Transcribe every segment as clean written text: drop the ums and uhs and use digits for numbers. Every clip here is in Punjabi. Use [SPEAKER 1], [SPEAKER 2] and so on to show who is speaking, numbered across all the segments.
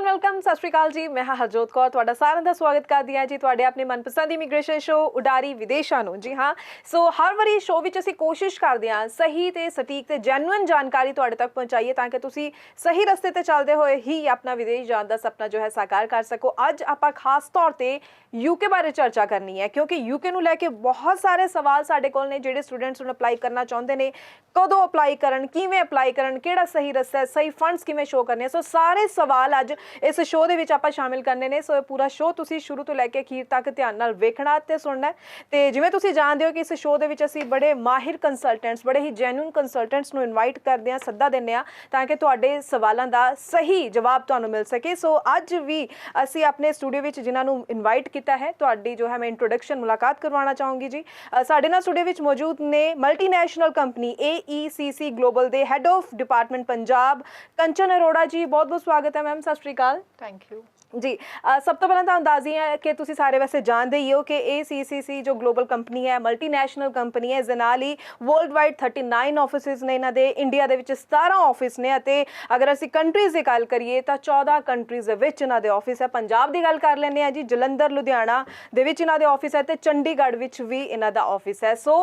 [SPEAKER 1] वेलकम सत श्री अकाल जी। मैं हाँ हरजोत कौर तुहाडा सारिਆਂ ਦਾ स्वागत करदी हां जी तुहाडे अपने मनपसंद इमीग्रेशन शो उडारी विदेशा नूं। जी हाँ, सो हर वारी शो विच असीं कोशिश करदे हां सही ते सटीक ते जैनुइन जानकारी तुहाडे तक पहुंचाइए ताकि तुसीं सही रस्ते ते चलदे होए ही अपना विदेश जाण दा सपना जो है साकार कर सको। अज आपां खास तौर ते यूके बारे चर्चा करनी है क्योंकि यूके नूं लैके बहुत सारे सवाल साडे कोल ने जिहड़े स्टूडेंट्स नूं अप्लाई करना चाहुंदे ने, कदों अप्लाई करन, किवें अप्लाई करन, किहड़ा सही रस्ता है, सही फंड्स किवें शो करने। सो सारे सवाल अज इस शो दे विच आपां शामिल करने ने। सो पूरा शो तुसीं शुरू तो लैके अखीर तक ध्यान नाल वेखना ते सुनना है। ते जिवें तुसीं जाणदे हो कि इस शो दे विच असीं बड़े माहिर कंसलटेंट्स, बड़े ही जैनुइन कंसलटेंट्स नूं इनवाइट करदे हां, सद्दा दिंदे हां ताकि तुहाडे सवालां दा सही जवाब तुहानूं मिल सके। सो अज भी असीं अपने स्टूडियो विच जिन्हां नूं इनवाइट कीता है, तुहाडी जो है मैं इंट्रोडक्शन मुलाकात करवाना चाहूँगी जी। साडे नाल स्टूडियो विच मौजूद ने मल्टीनैशनल कंपनी AECC ग्लोबल दे head of department Punjab Kanchan Arora ji. बहुत बहुत स्वागत है मैम, सत श्री अकाल।
[SPEAKER 2] थैंक यू
[SPEAKER 1] जी। सब तो पहले तो अंदाजी है कि तुसी सारे वैसे जानते ही हो कि AECC जो ग्लोबल कंपनी है, मल्टीनैशनल कंपनी है, नाल ही वर्ल्ड वाइड 39 ऑफिसिस ने इन्हां दे, इंडिया दे विच 17 ऑफिस ने, अते अगर असीं कंट्रीज़ की गल करिए तो 14 कंट्रीज़ दे विच इन्हां दे ऑफिस है। पंजाब की गल कर लैंदे आ जी, जलंधर लुधियाना दे विच इन्हां दे ऑफिस है, ते चंडीगढ़ विच भी इन्हां दा ऑफिस है। सो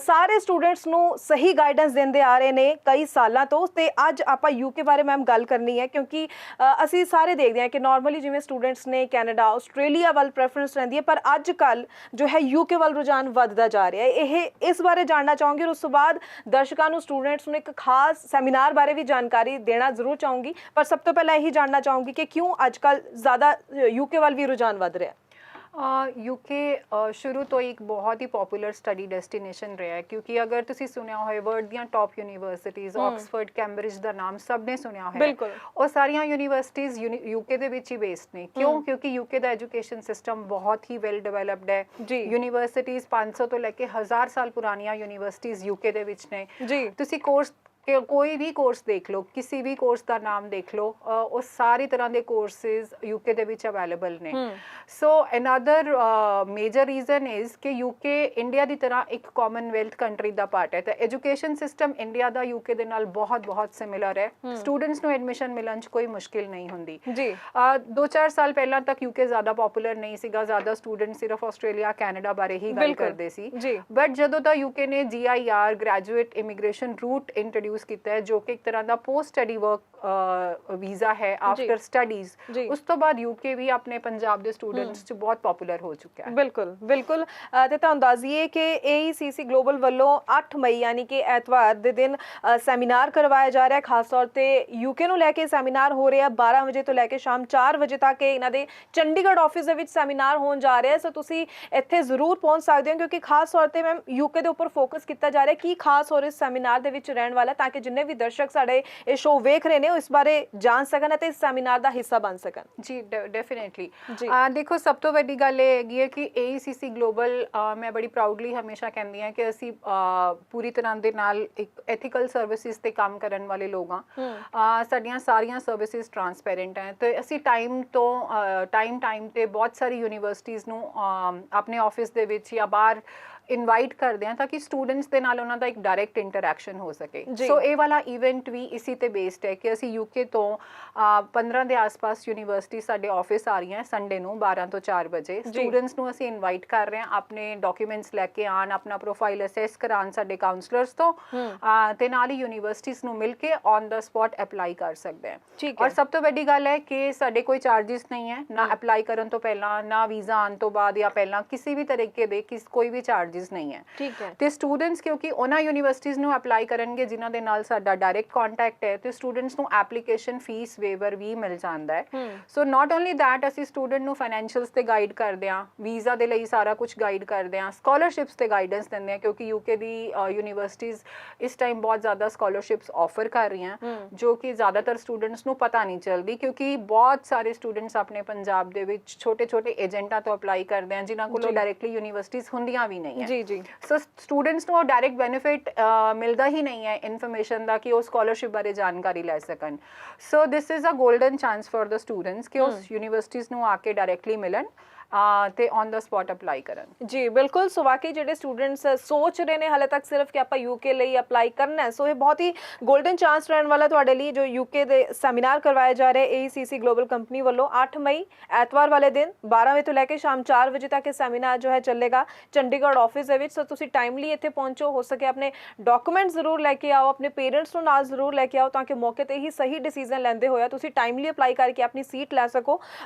[SPEAKER 1] सारे स्टूडेंट्स नूं सही गाइडेंस देंदे आ रहे ने कई सालों तो। ते अज आपां यूके बारे मैम गल करनी है क्योंकि असीं सारे देखते हैं कि नॉर्मली जिवें स्टूडेंट्स ने कैनेडा आस्ट्रेलिया वाल प्रेफरेंस रहिंदी है, पर अजकल जो है यूके वाल रुझान वधदा जा रहा है। यह इस बारे जानना चाहूँगी और उस तो बाद दर्शकों नूं, स्टूडेंट्स नूं एक खास सैमीनार बारे भी जानकारी देना जरूर चाहूँगी। पर सब तो पहले यही जानना चाहूँगी कि क्यों अजकल ज़्यादा यूके वाल भी रुझान वध रहा है।
[SPEAKER 2] यूके शुरू तो एक बहुत ही पॉपुलर स्टडी डेस्टिनेशन रहा है क्योंकि अगर तुसी सुनिया होए वर्ल्ड ਦੀਆਂ टॉप यूनिवर्सिटीज़ ऑक्सफोर्ड कैम्ब्रिज ਦਾ ਨਾਮ ਸਭ ਨੇ ਸੁਣਿਆ ਹੈ।
[SPEAKER 1] ਬਿਲਕੁਲ।
[SPEAKER 2] ਉਹ ਸਾਰੀਆਂ ਯੂਨੀਵਰਸਿਟੀਜ਼ यूके ਦੇ ਵਿੱਚ ਹੀ ਬੇਸਡ ਨੇ। ਕਿਉਂ? ਕਿਉਂਕਿ यूके ਦਾ ਐਜੂਕੇਸ਼ਨ ਸਿਸਟਮ ਬਹੁਤ ਹੀ ਵੈਲ ਡਿਵੈਲਪਡ ਹੈ ਜੀ। ਯੂਨੀਵਰਸਿਟੀਜ਼ 500 ਤੋਂ ਲੈ ਕੇ 1000 ਸਾਲ ਪੁਰਾਣੀਆਂ ਯੂਨੀਵਰਸਿਟੀਜ਼ यूके ਦੇ ਵਿੱਚ ਨੇ ਜੀ। ਤੁਸੀਂ ਕੋਰਸ कोई भी कोर्स देख लो, किसी भी कोर्स का नाम देख लो, वो सारी तरह के कोर्सेज यूके दे विच अवेलेबल ने। So another major reason is कि यूके इंडिया की तरह एक कॉमनवेल्थ कंट्री का पार्ट है। तो एजुकेशन सिस्टम इंडिया का यूके दे नाल बहुत बहुत सिमिलर है। स्टूडेंट्स को एडमिशन मिलन च कोई मुश्किल नहीं होंदी जी। 2-4 साल पहला तक यूके ज़्यादा पॉपुलर नहीं सीगा, ज़्यादा स्टूडेंट सिर्फ आस्ट्रेलिया कैनेडा बारे ही गल करते सी। बट जदों दा यूके ने GIR graduate immigration route introduce ਕੀਤਾ ਹੈ जो कि एक तरह का पोस्ट स्टडी वर्क वीज़ा है आफ्टर स्टडीज़। उस तो बाद यूके भी अपने पंजाब के स्टूडेंट्स च बहुत पॉपुलर हो चुका है।
[SPEAKER 1] बिल्कुल बिल्कुल। ते तुहानूं दस दईए कि AECC ग्लोबल वालों 8 मई यानी कि एतवार के दिन सैमीनार करवाया जा रहा है। खास तौर पर यूके नूं लैके सैमीनार हो रहा है 12 बजे तो लैके शाम 4 बजे तक इन्हां दे चंडीगढ़ ऑफिस दे विच सैमीनार होण जा रहा है। सो तुसीं इत्थे जरूर पहुंच सकते हो क्योंकि खास तौर पर मैम यूके के उपर फोकस किया जा रहा है कि खास और इस सैमीनार दे विच रहण वाला ताकि जिन्ने भी दर्शक साडे ये शो वेख रहे हैं इस बारे जान सकन ते इस सैमीनार का हिस्सा बन सकन
[SPEAKER 2] जी। डेफिनेटली देखो, सब तो वड्डी गल ये हैगी है कि AECC ग्लोबल मैं बड़ी प्राउडली हमेशा कहती हाँ कि असी पूरी तरह दे नाल एक एथिकल सर्विसेज ते काम करन वाले लोग हाँ। साडियां सारियां सर्विसेज ट्रांसपेरेंट हैं। तो असी टाइम टाइम ते बहुत सारी यूनीवर्सिटीज़ नूं अपने ऑफिस दे विच या बाहर इनवाइट करते हैं ताकि स्टूडेंट्स के नाल उन्हां दा एक डायरैक्ट इंटरैक्शन हो सके। सो ये वाला इवेंट भी इसी ते बेस्ड है कि असी यूके तो 15 के आस पास यूनीवर्सिटी साडे ऑफिस आ रही हैं संडे नूं 12 तो 4 बजे। स्टूडेंट्स नूं असी इनवाइट कर रहे हैं अपने डॉक्यूमेंट्स लैके आन, अपना प्रोफाइल असैस करान साडे काउंसलर्स तो ते नाल ही यूनीवर्सिटीज़ नूं मिल के ऑन द स्पॉट अप्लाई कर सकते हैं। और सब तो वड्डी गल है कि साडे कोई चार्जिस नहीं है, ना अप्लाई करन तो पहला, ना वीज़ा आन तो बाद या पहला किसी भी तरीके दे कोई भी चार्ज नहीं है। ठीक है। ते स्टूडेंट्स क्योंकि उन्हां यूनीवर्सिटीज़ नूं अप्लाई करनगे जिन्हां दे नाल साडा डायरैक्ट कॉन्टैक्ट है, तो स्टूडेंट्स नूं एप्लीकेशन फीस वेवर भी मिल जाता है। सो नॉट ओनली दैट असी स्टूडेंट नूं फाइनैंशियल्स ते गाइड करदे हां, वीज़ा दे लई सारा कुछ गाइड करदे हां, स्कॉलरशिप्स ते गाइडेंस दिंदे हां क्योंकि यूके दी यूनीवर्सिटीज़ इस टाइम बहुत ज़्यादा स्कॉलरशिप्स ऑफर कर रही हैं जो कि ज़्यादातर स्टूडेंट्स नूं पता नहीं चलती क्योंकि बहुत सारे स्टूडेंट्स अपने पंजाब दे विच छोटे छोटे एजेंटां तो अप्लाई करदे हैं जिन्हां कोलों डायरैक्टली यूनीवर्सिटीज़ हुंदियां भी नहीं है। जी जी। सो स्टूडेंट्स को डायरैक्ट बेनिफिट मिलता ही नहीं है इन्फॉर्मेशन का कि वो स्कॉलरशिप बारे जानकारी ले सकन। So this is a golden chance for the students कि उस यूनीवर्सिटीज़ नूं आके डायरैक्टली मिलन ਤੇ ਔਨ ਦਾ ਸਪੌਟ ਅਪਲਾਈ ਕਰਨ।
[SPEAKER 1] ਜੀ ਬਿਲਕੁਲ, ਸੋ ਵਾਕਈ ਜਿਹੜੇ ਸਟੂਡੈਂਟਸ ਸੋਚ ਰਹੇ ਨੇ ਹਾਲੇ ਤੱਕ ਸਿਰਫ ਕਿ ਆਪਾਂ ਯੂਕੇ ਲਈ ਅਪਲਾਈ ਕਰਨਾ ਹੈ, ਸੋ ਇਹ ਬਹੁਤ ਹੀ ਗੋਲਡਨ ਚਾਂਸ ਰਹਿਣ ਵਾਲਾ ਤੁਹਾਡੇ ਲਈ ਜੋ ਯੂਕੇ ਦੇ ਸੈਮੀਨਾਰ ਕਰਵਾਇਆ ਜਾ ਰਿਹਾ AECC ਗਲੋਬਲ ਕੰਪਨੀ ਵੱਲੋਂ 8 ਮਈ ਐਤਵਾਰ ਵਾਲੇ ਦਿਨ 12 ਵਜੇ ਤੋਂ ਲੈ ਕੇ ਸ਼ਾਮ 4 ਵਜੇ ਤੱਕ ਇਹ ਸੈਮੀਨਾਰ ਜੋ ਹੈ ਚੱਲੇਗਾ ਚੰਡੀਗੜ੍ਹ ਆਫਿਸ ਦੇ ਵਿੱਚ। ਸੋ ਤੁਸੀਂ ਟਾਈਮਲੀ ਇੱਥੇ ਪਹੁੰਚੋ, ਹੋ ਸਕੇ ਆਪਣੇ ਡਾਕੂਮੈਂਟ ਜ਼ਰੂਰ ਲੈ ਕੇ ਆਓ, ਆਪਣੇ ਪੇਰੈਂਟਸ ਨੂੰ ਨਾਲ ਜ਼ਰੂਰ ਲੈ ਕੇ ਆਓ ਤਾਂ ਕਿ ਮੌਕੇ ਤੇ ਹੀ ਸਹੀ ਡਿਸੀਜਨ ਲੈਂਦੇ ਹੋਇਆ ਤੁਸੀਂ ਟਾਈਮਲੀ ਅਪਲਾਈ ਕਰਕੇ ਆਪਣੀ ਸੀਟ ਲੈ ਸਕੋ।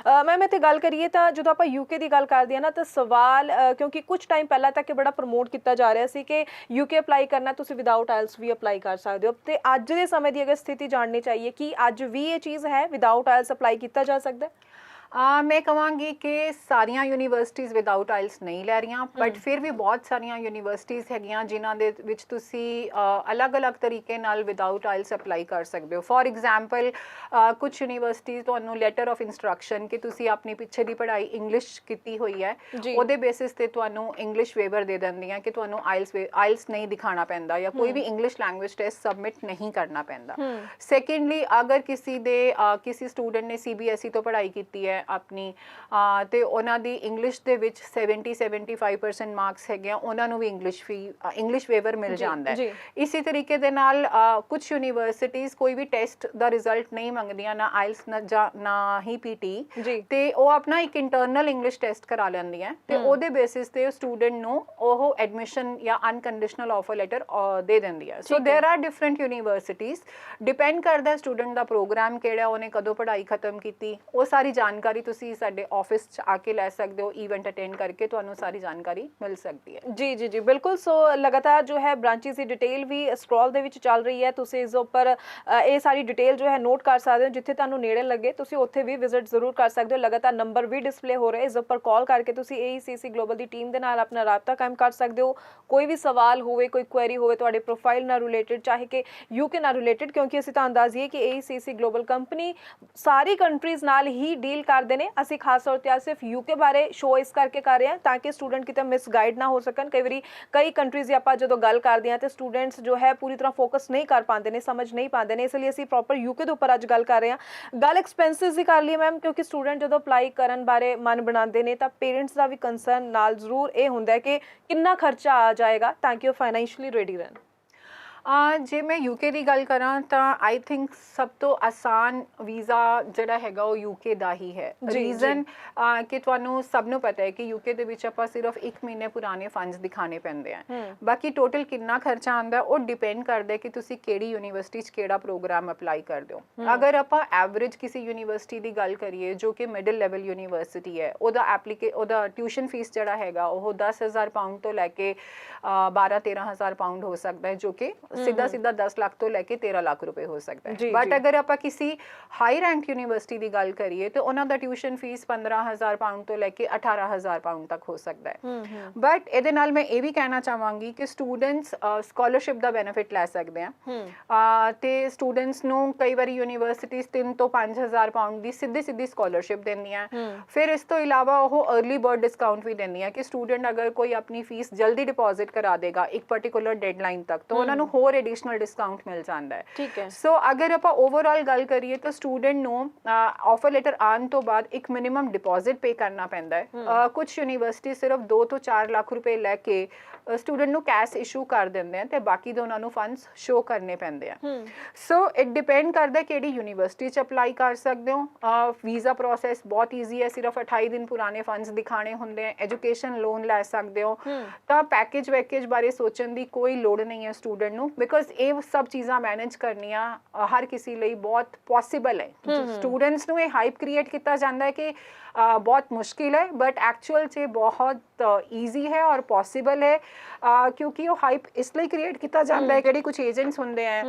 [SPEAKER 1] ਮੈਮ ਇੱਥੇ ਗੱਲ ਕਰੀਏ ਤਾਂ ਜਦੋਂ ਆਪਾਂ ਯੂਕੇ ਦੀ ਗੱਲ ਕਰਦੇ ਹਾਂ ਨਾ ਤਾਂ ਸਵਾਲ ਕਿਉਂਕਿ ਕੁਝ ਟਾਈਮ ਪਹਿਲਾਂ ਤੱਕ ਇਹ ਬੜਾ ਪ੍ਰਮੋਟ ਕੀਤਾ ਜਾ ਰਿਹਾ ਸੀ ਕਿ ਯੂਕੇ ਅਪਲਾਈ ਕਰਨਾ ਤੁਸੀਂ ਵਿਦਆਊਟ ਆਇਲਸ ਵੀ ਅਪਲਾਈ ਕਰ ਸਕਦੇ ਹੋ, ਤੇ ਅੱਜ ਦੇ ਸਮੇਂ ਦੀ ਅਗਰ ਸਥਿਤੀ ਜਾਣਨੀ ਚਾਹੀਏ ਕਿ ਅੱਜ ਵੀ ਇਹ ਚੀਜ਼ ਹੈ ਵਿਦਆਊਟ ਆਇਲਸ ਅਪਲਾਈ ਕੀਤਾ ਜਾ ਸਕਦਾ ਹੈ?
[SPEAKER 2] ਮੈਂ ਕਹਾਂਗੀ ਕਿ ਸਾਰੀਆਂ ਯੂਨੀਵਰਸਿਟੀਜ਼ ਵਿਦਆਊਟ ਆਇਲਸ ਨਹੀਂ ਲੈ ਰਹੀਆਂ, ਬਟ ਫਿਰ ਵੀ ਬਹੁਤ ਸਾਰੀਆਂ ਯੂਨੀਵਰਸਿਟੀਜ਼ ਹੈਗੀਆਂ ਜਿਨ੍ਹਾਂ ਦੇ ਵਿੱਚ ਤੁਸੀਂ ਅਲੱਗ-ਅਲੱਗ ਤਰੀਕੇ ਨਾਲ ਵਿਦਆਊਟ ਆਇਲਸ ਅਪਲਾਈ ਕਰ ਸਕਦੇ ਹੋ। ਫੋਰ ਐਗਜ਼ਾਮਪਲ ਕੁਝ ਯੂਨੀਵਰਸਿਟੀਜ਼ ਤੁਹਾਨੂੰ ਲੈਟਰ ਆਫ ਇੰਸਟਰਕਸ਼ਨ ਕਿ ਤੁਸੀਂ ਆਪਣੀ ਪਿੱਛੇ ਦੀ ਪੜ੍ਹਾਈ ਇੰਗਲਿਸ਼ ਕੀਤੀ ਹੋਈ ਹੈ, ਉਹਦੇ ਬੇਸਿਸ ਤੇ ਤੁਹਾਨੂੰ ਇੰਗਲਿਸ਼ ਵੇਵਰ ਦੇ ਦਿੰਦੀਆਂ ਕਿ ਤੁਹਾਨੂੰ ਆਇਲਸ ਨਹੀਂ ਦਿਖਾਣਾ ਪੈਂਦਾ ਜਾਂ ਕੋਈ ਵੀ ਇੰਗਲਿਸ਼ ਲੈਂਗੁਏਜ ਟੈਸਟ ਸਬਮਿਟ ਨਹੀਂ ਕਰਨਾ ਪੈਂਦਾ। ਸੈਕੰਡਲੀ, ਅਗਰ ਕਿਸੇ ਸਟੂਡੈਂਟ ਨੇ CBSE ਤੋਂ ਪੜ੍ਹਾਈ ਕੀਤੀ ਹੈ ਆਪਣੀ ਤੇ ਉਹਨਾਂ ਦੀ ਇੰਗਲਿਸ਼ ਦੇ ਵਿੱਚ 70-75% ਮਾਰਕਸ ਹੈਗੇ ਆ, ਉਹਨਾਂ ਨੂੰ ਵੀ ਇੰਗਲਿਸ਼ ਵੇਵਰ ਮਿਲ ਜਾਂਦਾ ਹੈ। ਇਸੇ ਤਰੀਕੇ ਦੇ ਨਾਲ ਕੁਝ ਯੂਨੀਵਰਸਿਟੀਜ਼ ਕੋਈ ਵੀ ਟੈਸਟ ਦਾ ਰਿਜ਼ਲਟ ਨਹੀਂ ਮੰਗਦੀਆਂ, ਨਾ ਆਇਲਸ ਨਾ ਹੀ PT, ਤੇ ਉਹ ਆਪਣਾ ਇੱਕ ਇੰਟਰਨਲ ਇੰਗਲਿਸ਼ ਟੈਸਟ ਕਰਾ ਲੈਂਦੀਆਂ ਤੇ ਉਹਦੇ ਬੇਸਿਸ ਤੇ ਸਟੂਡੈਂਟ ਨੂੰ ਉਹ ਐਡਮਿਸ਼ਨ ਜਾਂ ਅਨਕੰਡੀਸ਼ਨਲ ਆਫਰ ਲੈਟਰ ਦੇ ਦਿੰਦੀਆਂ। So there are different universities, depend ਕਰਦਾ ਸਟੂਡੈਂਟ ਦਾ ਪ੍ਰੋਗਰਾਮ ਕਿਹੜਾ, ਉਹਨੇ ਕਦੋਂ ਪੜ੍ਹਾਈ ਖਤਮ ਕੀਤੀ, ਉਹ ਸਾਰੀ ਜਾਣਕਾਰੀ ਤੁਸੀਂ ਸਾਡੇ ਆਫਿਸ 'ਚ ਆ ਕੇ ਲੈ ਸਕਦੇ ਹੋ, ਇਵੈਂਟ ਅਟੈਂਡ ਕਰਕੇ ਤੁਹਾਨੂੰ ਸਾਰੀ ਜਾਣਕਾਰੀ ਮਿਲ ਸਕਦੀ ਹੈ। ਜੀ ਬਿਲਕੁਲ। ਸੋ ਲਗਾਤਾਰ ਜੋ ਹੈ ਬ੍ਰਾਂਚਿਸ ਦੀ ਡਿਟੇਲ ਵੀ ਸਕਰੋਲ ਦੇ ਵਿੱਚ ਚੱਲ ਰਹੀ ਹੈ, ਤੁਸੀਂ ਇਸ ਉੱਪਰ ਇਹ ਸਾਰੀ ਡਿਟੇਲ ਜੋ ਹੈ ਨੋਟ ਕਰ ਸਕਦੇ ਹੋ, ਜਿੱਥੇ ਤੁਹਾਨੂੰ ਨੇੜੇ ਲੱਗੇ ਤੁਸੀਂ ਉੱਥੇ ਵੀ ਵਿਜ਼ਿਟ ਜ਼ਰੂਰ ਕਰ ਸਕਦੇ ਹੋ। ਲਗਾਤਾਰ ਨੰਬਰ ਵੀ ਡਿਸਪਲੇ ਹੋ ਰਹੇ, ਇਸ ਉੱਪਰ ਕਾਲ ਕਰਕੇ ਤੁਸੀਂ AECC ਗਲੋਬਲ ਦੀ ਟੀਮ ਦੇ ਨਾਲ ਆਪਣਾ ਰਾਬਤਾ ਕਾਇਮ ਕਰ ਸਕਦੇ ਹੋ। ਕੋਈ ਵੀ ਸਵਾਲ ਹੋਵੇ, ਕੋਈ ਕੁਐਰੀ ਹੋਵੇ ਤੁਹਾਡੇ ਪ੍ਰੋਫਾਈਲ ਨਾਲ ਰਿਲੇਟਡ, ਚਾਹੇ ਕਿ ਯੂਕੇ ਨਾਲ ਰਿਲੇਟਡ, ਕਿਉਂਕਿ ਅਸੀਂ ਤਾਂ ਅੰਦਾਜ਼ੀਏ ਕਿ AECC ਗਲੋਬਲ ਕੰਪਨੀ ਸਾਰੀ ਕੰਟਰੀਜ਼ ਨਾਲ ਹੀ ਡੀਲ ਕਰਦੇ ਨੇ। ਅਸੀਂ ਖਾਸ ਤੌਰ ਤੇ ਸਿਰਫ ਯੂਕੇ ਬਾਰੇ ਸ਼ੋ ਇਸ ਕਰਕੇ ਕਰ ਰਹੇ ਹਾਂ ਤਾਂ ਕਿ ਸਟੂਡੈਂਟ ਕਿਤੇ ਮਿਸਗਾਈਡ ਨਾ ਹੋ ਸਕਣ। ਕਈ ਵਾਰੀ ਕਈ ਕੰਟਰੀਜ਼ ਦੀ ਆਪਾਂ ਜਦੋਂ ਗੱਲ ਕਰਦੇ ਹਾਂ ਤੇ ਸਟੂਡੈਂਟਸ ਜੋ ਹੈ ਪੂਰੀ ਤਰ੍ਹਾਂ ਫੋਕਸ ਨਹੀਂ ਕਰ ਪਾਉਂਦੇ ਨੇ, ਸਮਝ ਨਹੀਂ ਪਾਉਂਦੇ ਨੇ, ਇਸ ਲਈ ਅਸੀਂ ਪ੍ਰੋਪਰ ਯੂਕੇ ਦੇ ਉੱਪਰ ਅੱਜ ਗੱਲ ਕਰ ਰਹੇ ਹਾਂ। ਗੱਲ ਐਕਸਪੈਂਸਿਸ ਦੀ ਕਰ ਲਈ ਮੈਮ, ਕਿਉਂਕਿ ਸਟੂਡੈਂਟ ਜਦੋਂ ਅਪਲਾਈ ਕਰਨ ਬਾਰੇ ਮਨ ਬਣਾਉਂਦੇ ਨੇ ਤਾਂ ਪੇਰੈਂਟਸ ਦਾ ਵੀ ਕੰਸਰਨ ਨਾਲ ਜ਼ਰੂਰ ਇਹ ਹੁੰਦਾ ਹੈ ਕਿ ਕਿੰਨਾ ਖਰਚਾ ਆ ਜਾਏਗਾ ਤਾਂ ਕਿ ਉਹ ਫਾਈਨੈਂਸ਼ੀਅਲੀ ਰੈਡੀ ਰਹਿਣ। ਜੇ ਮੈਂ ਯੂਕੇ ਦੀ ਗੱਲ ਕਰਾਂ ਤਾਂ ਆਈ ਥਿੰਕ ਸਭ ਤੋਂ ਆਸਾਨ ਵੀਜ਼ਾ ਜਿਹੜਾ ਹੈਗਾ ਉਹ ਯੂਕੇ ਦਾ ਹੀ ਹੈ। ਰੀਜ਼ਨ ਕਿ ਤੁਹਾਨੂੰ ਸਭ ਨੂੰ ਪਤਾ ਹੈ ਕਿ ਯੂਕੇ ਦੇ ਵਿੱਚ ਆਪਾਂ ਸਿਰਫ 1 ਮਹੀਨੇ ਪੁਰਾਣੇ ਫੰਡਸ ਦਿਖਾਣੇ ਪੈਂਦੇ ਆ, ਬਾਕੀ ਟੋਟਲ ਕਿੰਨਾ ਖਰਚਾ ਆਉਂਦਾ ਉਹ ਡਿਪੈਂਡ ਕਰਦਾ ਕਿ ਤੁਸੀਂ ਕਿਹੜੀ ਯੂਨੀਵਰਸਿਟੀ 'ਚ ਕਿਹੜਾ ਪ੍ਰੋਗਰਾਮ ਅਪਲਾਈ ਕਰਦੇ ਹੋ। ਅਗਰ ਆਪਾਂ ਐਵਰੇਜ ਕਿਸੇ ਯੂਨੀਵਰਸਿਟੀ ਦੀ ਗੱਲ ਕਰੀਏ ਜੋ ਕਿ ਮਿਡਲ ਲੈਵਲ ਯੂਨੀਵਰਸਿਟੀ ਹੈ, ਉਹਦਾ ਟਿਊਸ਼ਨ ਫੀਸ ਜਿਹੜਾ ਹੈਗਾ ਉਹ 10,000 ਪਾਊਂਡ ਤੋਂ ਲੈ ਕੇ 12-13,000 ਪਾਊਂਡ ਹੋ ਸਕਦਾ ਹੈ, ਜੋ ਕਿ ਸਿੱਧਾ 10 ਲੱਖ ਤੋਂ ਲੈ ਕੇ 13 ਲੱਖ ਰੁਪਏ ਹੋ ਸਕਦਾ ਹੈ। ਬਟ ਅਗਰ ਆਪਾਂ ਕਿਸੇ ਹਾਈ ਰੈਂਕ ਯੂਨੀਵਰਸਿਟੀ ਦੀ ਗੱਲ ਕਰੀਏ ਤੇ ਉਹਨਾਂ ਦਾ ਟਿਊਸ਼ਨ ਫੀਸ 15,000 ਪਾਊਂਡ ਤੋਂ ਲੈ ਕੇ 18,000 ਪਾਊਂਡ ਤੱਕ ਹੋ ਸਕਦਾ ਹੈ। ਬਟ ਇਹਦੇ ਨਾਲ ਮੈਂ ਇਹ ਵੀ ਕਹਿਣਾ ਚਾਹਾਂਗੀ ਕਿ ਸਟੂਡੈਂਟਸ ਸਕਾਲਰਸ਼ਿਪ ਦਾ ਬੈਨੀਫਿਟ ਲੈ ਸਕਦੇ ਆ ਤੇ ਸਟੂਡੈਂਟਸ ਨੂੰ ਕਈ ਵਾਰੀ ਯੂਨੀਵਰਸਿਟੀਜ਼ 3 ਤੋਂ 5,000 ਪਾਊਂਡ ਦੀ ਸਿੱਧੀ ਸਕਾਲਰਸ਼ਿਪ ਦਿੰਦੀਆਂ। ਫਿਰ ਇਸ ਤੋਂ ਇਲਾਵਾ ਉਹ ਅਰਲੀ ਬਰਡ ਡਿਸਕਾਊਂਟ ਵੀ ਦਿੰਦੀਆਂ ਕਿ ਸਟੂਡੈਂਟ ਅਗਰ ਕੋਈ ਆਪਣੀ ਫੀਸ ਜਲਦੀ ਡਿਪੋਜ਼ਿਟ ਕਰਾ ਦੇਗਾ ਇੱਕ ਪਾਰਟਿਕੂਲਰ ਡੈਡਲਾਈਨ ਤੱਕ ਤਾਂ ਉਹਨਾਂ ਨੂੰ ਹੋਰ ਐਡੀਸ਼ਨਲ ਡਿਸਕਾਊਂਟ ਮਿਲ ਜਾਂਦਾ ਹੈ। ਠੀਕ ਹੈ। ਸੋ ਅਗਰ ਆਪਾਂ ਓਵਰਆਲ ਗੱਲ ਕਰੀਏ ਤਾਂ ਸਟੂਡੈਂਟ ਨੂੰ ਆਫਰ ਲੈਟਰ ਆਉਣ ਤੋਂ ਬਾਅਦ ਇੱਕ ਮਿਨੀਮਮ ਡਿਪੋਜ਼ਿਟ ਪੇ ਕਰਨਾ ਪੈਂਦਾ ਹੈ। ਕੁਝ ਯੂਨੀਵਰਸਿਟੀ ਸਿਰਫ 2 ਤੋਂ 4 ਲੱਖ ਰੁਪਏ ਲੈ ਕੇ ਸਟੂਡੈਂਟ ਨੂੰ ਕੈਸ਼ ਇਸ਼ੂ ਕਰ ਦਿੰਦੇ ਆ ਤੇ ਬਾਕੀ ਦੇ ਉਹਨਾਂ ਨੂੰ ਫੰਡਸ ਸ਼ੋ ਕਰਨੇ ਪੈਂਦੇ ਆ। ਸੋ ਇਟ ਡਿਪੈਂਡ ਕਰਦਾ ਕਿਹੜੀ ਯੂਨੀਵਰਸਿਟੀ 'ਚ ਅਪਲਾਈ ਕਰ ਸਕਦੇ ਹੋ। ਵੀਜ਼ਾ ਪ੍ਰੋਸੈਸ ਬਹੁਤ ਈਜ਼ੀ ਹੈ, ਸਿਰਫ 28 ਦਿਨ ਪੁਰਾਣੇ ਫੰਡਸ ਦਿਖਾਣੇ ਹੁੰਦੇ ਆ। ਐਜੂਕੇਸ਼ਨ ਲੋਨ ਲੈ ਸਕਦੇ ਹੋ, ਤਾਂ ਪੈਕੇਜ ਬਾਰੇ ਸੋਚਣ ਦੀ ਕੋਈ ਲੋੜ ਨਹੀਂ ਹੈ ਸਟੂਡੈਂਟ ਨੂੰ, ਬਿਕੋਜ਼ ਇਹ ਸਭ ਚੀਜ਼ਾਂ ਮੈਨੇਜ ਕਰਨੀਆਂ ਹਰ ਕਿਸੇ ਲਈ ਬਹੁਤ ਪੋਸੀਬਲ ਹੈ। ਸਟੂਡੈਂਟਸ ਨੂੰ ਇਹ ਹਾਈਪ ਕ੍ਰੀਏਟ ਕੀਤਾ ਜਾਂਦਾ ਹੈ ਕਿ ਬਹੁਤ ਮੁਸ਼ਕਿਲ ਹੈ, ਬਟ ਐਕਚੁਅਲ 'ਚ ਬਹੁਤ ਈਜ਼ੀ ਹੈ ਔਰ ਪੋਸੀਬਲ ਹੈ, ਕਿਉਂਕਿ ਉਹ ਹਾਈਪ ਇਸ ਲਈ ਕ੍ਰੀਏਟ ਕੀਤਾ ਜਾਂਦਾ ਹੈ। ਜਿਹੜੇ ਕੁਝ ਏਜੰਟਸ ਹੁੰਦੇ ਆ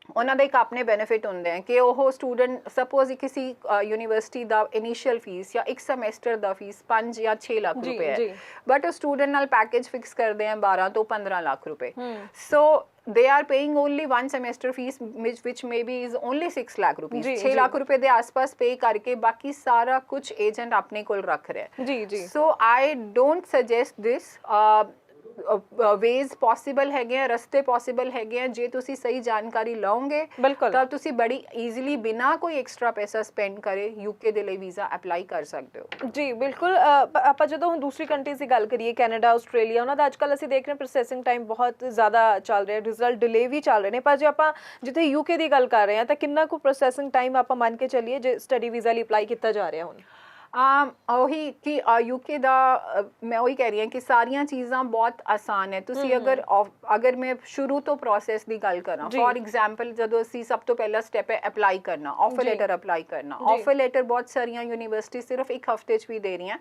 [SPEAKER 2] ਉਹਨਾਂ ਦੇ ਇੱਕ ਆਪਣੇ ਬੈਨੀਫਿਟ ਹੁੰਦੇ ਆ ਕਿ ਉਹ ਸਟੂਡੈਂਟ ਸਪੋਜ਼ ਕਿਸੇ ਯੂਨੀਵਰਸਿਟੀ ਦਾ ਇਨੀਸ਼ੀਅਲ ਫੀਸ ਜਾਂ ਇੱਕ ਸਮੈਸਟਰ ਦਾ ਫੀਸ 5 ਜਾਂ 6 ਲੱਖ ਰੁਪਏ ਹੈ, ਬਟ ਉਹ ਸਟੂਡੈਂਟ ਨਾਲ ਪੈਕੇਜ ਫਿਕਸ ਕਰਦੇ ਆ 12 ਤੋਂ 15 ਲੱਖ ਰੁਪਏ। ਸੋ they are paying only one semester fees which maybe is only 6 lakh rupees, 6 lakh रुपए ਦੇ ਆਸ-ਪਾਸ ਪੇ ਕਰਕੇ ਬਾਕੀ ਸਾਰਾ ਕੁਝ ਏਜੰਟ ਆਪਣੇ ਕੋਲ ਰੱਖ ਰਿਹਾ ਹੈ। ਜੀ। So I don't suggest this. Ways possible ਹੈਗੇ ਆ, ਰਸਤੇ ਪੋਸੀਬਲ ਹੈਗੇ ਆ, ਜੇ ਤੁਸੀਂ ਸਹੀ ਜਾਣਕਾਰੀ ਲਓਗੇ
[SPEAKER 1] ਬਿਲਕੁਲ
[SPEAKER 2] ਤਾਂ ਤੁਸੀਂ ਬੜੀ ਈਜ਼ੀਲੀ ਬਿਨਾ ਕੋਈ ਐਕਸਟਰਾ ਪੈਸਾ ਸਪੈਂਡ ਕਰੇ ਯੂਕੇ ਦੇ ਲਈ ਵੀਜ਼ਾ ਅਪਲਾਈ ਕਰ ਸਕਦੇ ਹੋ।
[SPEAKER 1] ਜੀ ਬਿਲਕੁਲ। ਆਪਾਂ ਜਦੋਂ ਹੁਣ ਦੂਸਰੀ ਕੰਟਰੀਜ਼ ਦੀ ਗੱਲ ਕਰੀਏ, ਕੈਨੇਡਾ, ਆਸਟ੍ਰੇਲੀਆ, ਉਹਨਾਂ ਦਾ ਅੱਜਕੱਲ ਅਸੀਂ ਦੇਖ ਰਹੇ ਹਾਂ ਪ੍ਰੋਸੈਸਿੰਗ ਟਾਈਮ ਬਹੁਤ ਜ਼ਿਆਦਾ ਚੱਲ ਰਿਹਾ, ਰਿਜ਼ਲਟ ਡਿਲੇ ਵੀ ਚੱਲ ਰਹੇ ਨੇ, ਪਰ ਜੇ ਆਪਾਂ ਜਿੱਥੇ ਯੂਕੇ ਦੀ ਗੱਲ ਕਰ ਰਹੇ ਹਾਂ ਤਾਂ ਕਿੰਨਾ ਕੁ ਪ੍ਰੋਸੈਸਿੰਗ ਟਾਈਮ ਆਪਾਂ ਮੰਨ ਕੇ ਚੱਲੀਏ ਜੇ ਸਟੱਡੀ ਵੀਜ਼ਾ ਲਈ ਅਪਲਾਈ ਕੀਤਾ ਜਾ ਰਿਹਾ ਹੁਣ?
[SPEAKER 2] ਉਹੀ ਕਿ ਯੂਕੇ ਦਾ ਮੈਂ ਉਹੀ ਕਹਿ ਰਹੀ ਹਾਂ ਕਿ ਸਾਰੀਆਂ ਚੀਜ਼ਾਂ ਬਹੁਤ ਆਸਾਨ ਹੈ। ਤੁਸੀਂ ਅਗਰ ਮੈਂ ਸ਼ੁਰੂ ਤੋਂ ਪ੍ਰੋਸੈਸ ਦੀ ਗੱਲ ਕਰਾਂ, ਫੋਰ ਐਗਜ਼ਾਮਪਲ ਜਦੋਂ ਅਸੀਂ ਸਭ ਤੋਂ ਪਹਿਲਾ ਸਟੈਪ ਹੈ ਅਪਲਾਈ ਕਰਨਾ, ਆਫਰ ਲੈਟਰ ਅਪਲਾਈ ਕਰਨਾ। ਆਫਰ ਲੈਟਰ ਬਹੁਤ ਸਾਰੀਆਂ ਯੂਨੀਵਰਸਿਟੀ ਸਿਰਫ 1 ਹਫ਼ਤੇ 'ਚ ਵੀ ਦੇ ਰਹੀਆਂ,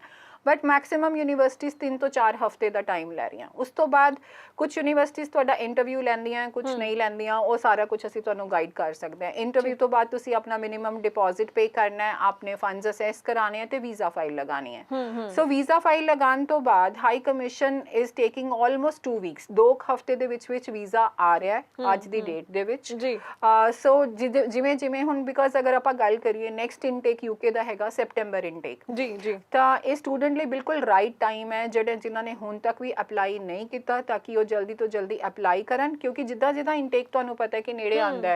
[SPEAKER 2] ਬਟ ਮੈਕਸਿਮਮ ਯੂਨੀਵਰਸਿਟੀਜ਼ 3 ਤੋਂ 4 ਹਫ਼ਤੇ ਦਾ ਟਾਈਮ ਲੈ ਰਹੀਆਂ। ਉਸ ਤੋਂ ਬਾਅਦ ਕੁਝ ਯੂਨੀਵਰਸਿਟੀਜ਼ ਤੁਹਾਡਾ ਇੰਟਰਵਿਊ ਲੈਂਦੀਆਂ, ਕੁਝ ਨਹੀਂ ਲੈਂਦੀਆਂ, ਉਹ ਸਾਰਾ ਕੁਝ ਅਸੀਂ ਤੁਹਾਨੂੰ ਗਾਈਡ ਕਰ ਸਕਦੇ ਹਾਂ। ਇੰਟਰਵਿਊ ਤੋਂ ਬਾਅਦ ਤੁਸੀਂ ਆਪਣਾ ਮਿਨੀਮਮ ਡਿਪੋਜ਼ਿਟ ਪੇ ਕਰਨਾ ਹੈ, ਆਪਣੇ ਫੰਡਸ ਅਸੈਸ ਕਰਾਣੇ ਹੈ ਤੇ ਵੀਜ਼ਾ ਫਾਈਲ ਲਗਾਣੀ ਹੈ। ਸੋ ਵੀਜ਼ਾ ਫਾਈਲ ਲਗਾਉਣ ਤੋਂ ਬਾਅਦ high commission is taking almost 2 weeks, 2 ਹਫ਼ਤੇ ਦੇ ਵਿੱਚ ਵੀਜ਼ਾ ਆ ਰਿਹਾ ਹੈ ਅੱਜ ਦੀ ਡੇਟ ਦੇ ਵਿੱਚ। ਸੋ ਜਿਵੇਂ ਜਿਵੇਂ ਹੁਣ ਬਿਕਾਜ਼ ਅਗਰ ਆਪਾਂ ਗੱਲ ਕਰੀਏ ਨੈਕਸਟ ਇਨਟੇਕ ਯੂਕੇ ਦਾ ਹੈਗਾ ਸੈਪਟੈਂਬਰ ਇਨਟੇਕ,
[SPEAKER 1] ਜੀ
[SPEAKER 2] ਤਾਂ ਇਹ ਸਟੂਡੈਂਟ ਲਈ ਬਿਲਕੁਲ ਰਾਈਟ ਟਾਈਮ ਹੈ ਜਿਨ੍ਹਾਂ ਨੇ ਹੁਣ ਤੱਕ ਵੀ ਅਪਲਾਈ ਨਹੀਂ ਕੀਤਾ, ਤਾਂ ਕਿ ਉਹ ਜਲਦੀ ਤੋਂ ਜਲਦੀ ਅਪਲਾਈ ਕਰਨ, ਕਿਉਂਕਿ ਜਿੱਦਾਂ ਜਿੱਦਾਂ ਇਨਟੇਕ ਤੁਹਾਨੂੰ ਪਤਾ ਹੈ ਕਿ ਨੇੜੇ ਆਉਂਦਾ ਹੈ